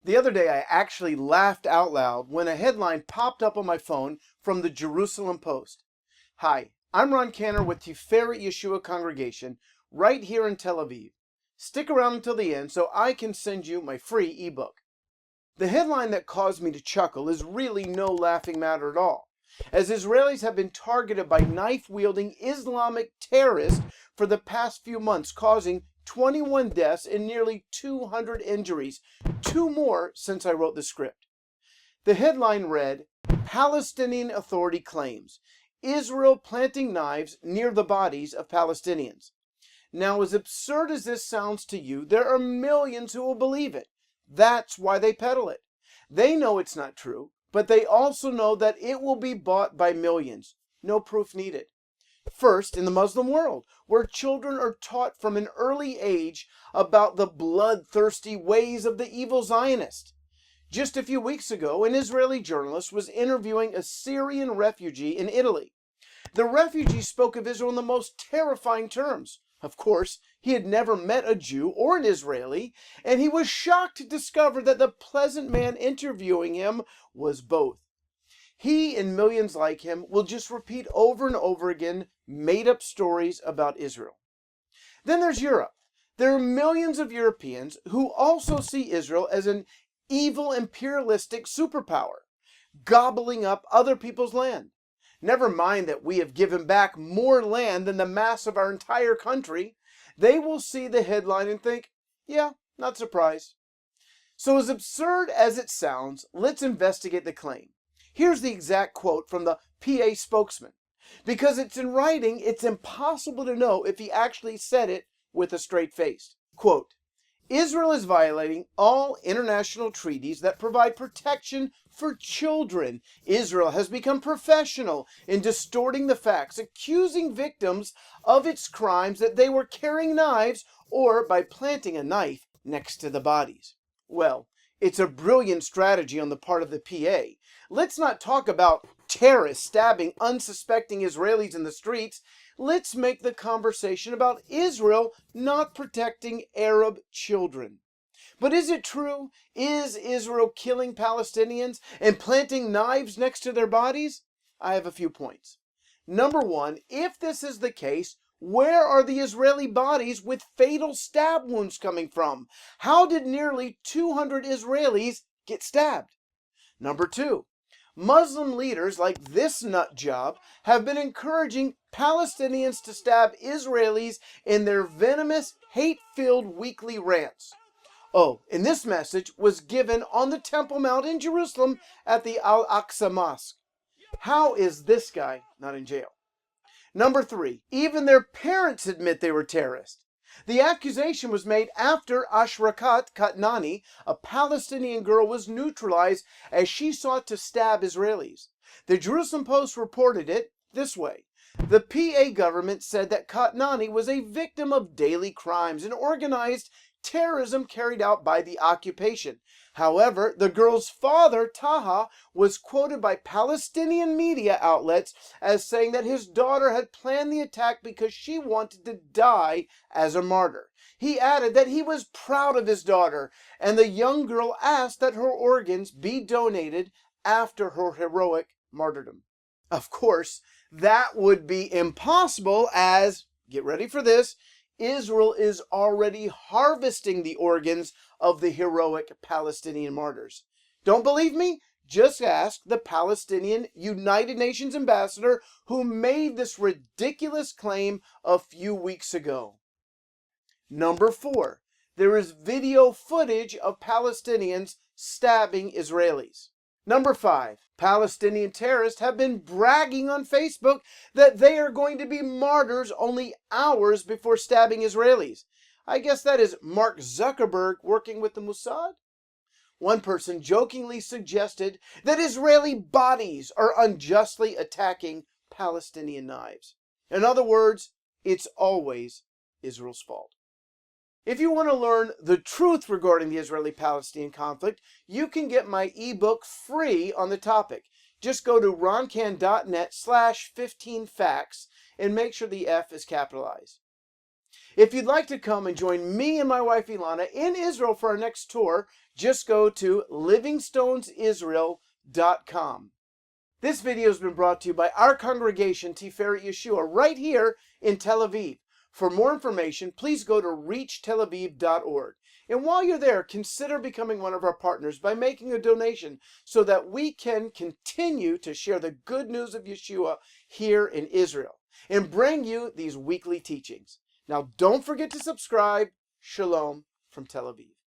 The other day, I actually laughed out loud when a headline popped up on my phone from the Jerusalem Post. Hi, I'm Ron Cantor with Tiferet Yeshua Congregation right here in Tel Aviv. Stick around until the end so I can send you my free ebook. The headline that caused me to chuckle is really no laughing matter at all, as Israelis have been targeted by knife-wielding Islamic terrorists for the past few months, causing 21 deaths and nearly 200 injuries, two more since I wrote the script. The headline read, Palestinian Authority Claims, Israel Planting Knives Near the Bodies of Palestinians. Now, as absurd as this sounds to you, there are millions who will believe it. That's why they peddle it. They know it's not true, but they also know that it will be bought by millions. No proof needed. First, in the Muslim world, where children are taught from an early age about the bloodthirsty ways of the evil Zionist. Just a few weeks ago, an Israeli journalist was interviewing a Syrian refugee in Italy. The refugee spoke of Israel in the most terrifying terms. Of course, he had never met a Jew or an Israeli, and he was shocked to discover that the pleasant man interviewing him was both. He and millions like him will just repeat over and over again made-up stories about Israel. Then there's Europe. There are millions of Europeans who also see Israel as an evil imperialistic superpower, gobbling up other people's land. Never mind that we have given back more land than the mass of our entire country. They will see the headline and think, yeah, not surprised. So as absurd as it sounds, let's investigate the claim. Here's the exact quote from the PA spokesman. Because it's in writing, it's impossible to know if he actually said it with a straight face. Quote, Israel is violating all international treaties that provide protection for children. Israel has become professional in distorting the facts, accusing victims of its crimes that they were carrying knives or by planting a knife next to the bodies. Well, it's a brilliant strategy on the part of the PA. Let's not talk about terrorists stabbing unsuspecting Israelis in the streets. Let's make the conversation about Israel not protecting Arab children. But is it true? Is Israel killing Palestinians and planting knives next to their bodies? I have a few points. Number one, if this is the case, where are the Israeli bodies with fatal stab wounds coming from? How did nearly 200 Israelis get stabbed? Number two, Muslim leaders like this nut job have been encouraging Palestinians to stab Israelis in their venomous, hate-filled weekly rants. Oh, and this message was given on the Temple Mount in Jerusalem at the Al-Aqsa Mosque. How is this guy not in jail? Number three, even their parents admit they were terrorists. The accusation was made after Ashrakat Katnani, a Palestinian girl, was neutralized as she sought to stab Israelis. The Jerusalem Post reported it this way. The PA government said that Katnani was a victim of daily crimes and organized terrorism carried out by the occupation. However, the girl's father, Taha, was quoted by Palestinian media outlets as saying that his daughter had planned the attack because she wanted to die as a martyr. He added that he was proud of his daughter, and the young girl asked that her organs be donated after her heroic martyrdom. Of course, that would be impossible as, get ready for this, Israel is already harvesting the organs of the heroic Palestinian martyrs. Don't believe me? Just ask the Palestinian United Nations ambassador who made this ridiculous claim a few weeks ago. Number four, there is video footage of Palestinians stabbing Israelis. Number five, Palestinian terrorists have been bragging on Facebook that they are going to be martyrs only hours before stabbing Israelis. I guess that is Mark Zuckerberg working with the Mossad? One person jokingly suggested that Israeli bodies are unjustly attacking Palestinian knives. In other words, it's always Israel's fault. If you want to learn the truth regarding the Israeli-Palestinian conflict, you can get my ebook free on the topic. Just go to roncan.net/15facts and make sure the F is capitalized. If you'd like to come and join me and my wife Ilana in Israel for our next tour, Just go to livingstonesisrael.com. This video has been brought to you by our congregation, Tiferet Yeshua, right here in Tel Aviv. For more information, please go to reachtelaviv.org. And while you're there, consider becoming one of our partners by making a donation so that we can continue to share the good news of Yeshua here in Israel and bring you these weekly teachings. Now, don't forget to subscribe. Shalom from Tel Aviv.